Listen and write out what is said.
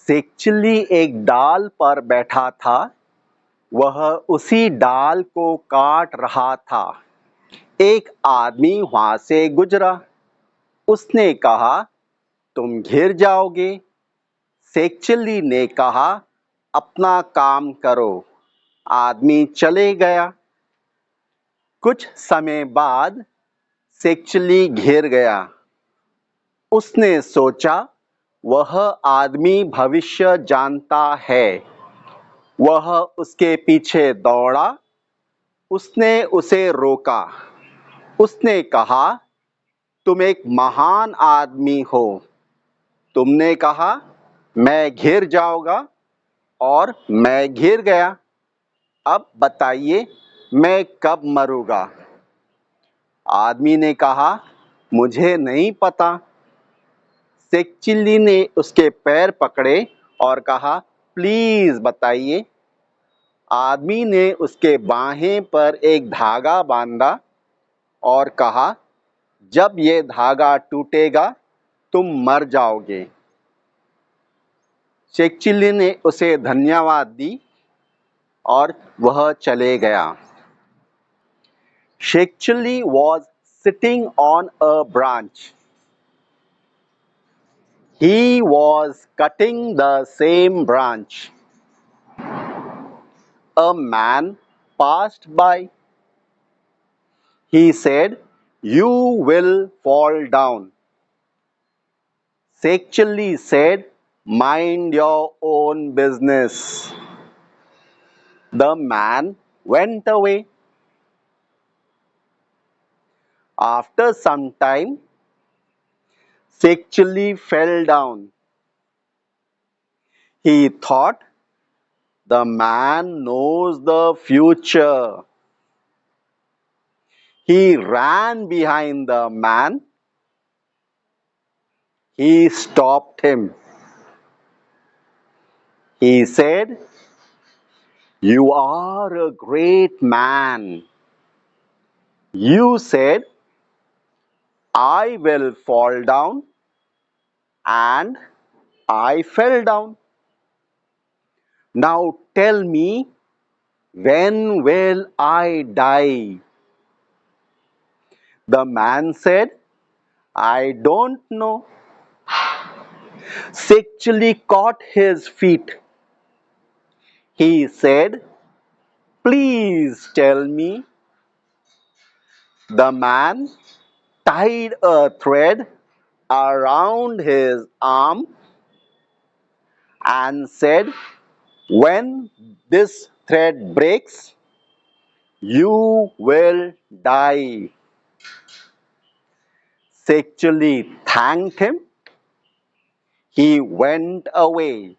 शेखचिल्ली एक डाल पर बैठा था। वह उसी डाल को काट रहा था। एक आदमी वहां से गुजरा। उसने कहा, तुम गिर जाओगे। शेखचिल्ली ने कहा, अपना काम करो। आदमी चले गया। कुछ समय बाद शेखचिल्ली गिर गया। उसने सोचा, वह आदमी भविष्य जानता है। वह उसके पीछे दौड़ा। उसने उसे रोका। उसने कहा, तुम एक महान आदमी हो। तुमने कहा, मैं गिर जाऊंगा और मैं गिर गया। अब बताइए, मैं कब मरूंगा? आदमी ने कहा, मुझे नहीं पता। शेखचिल्ली ने उसके पैर पकड़े और कहा, प्लीज बताइए। आदमी ने उसके बाहें पर एक धागा बांधा और कहा, जब ये धागा टूटेगा तुम मर जाओगे। शेखचिल्ली ने उसे धन्यवाद दी और वह चले गया। Shekhchilli was sitting on a branch. He was cutting the same branch. A man passed by. He said, you will fall down. Shekhchilli said, mind your own business. The man went away. After some time, Shekhchilli fell down. He thought, the man knows the future. He ran behind the man. He stopped him. He said, you are a great man. You said, I will fall down, and I fell down. Now tell me, when will I die? The man said, I don't know. Shekhchilli caught his feet. He said, please tell me. The man tied a thread around his arm and said, when this thread breaks, you will die. Shekhchilli thanked him. He went away.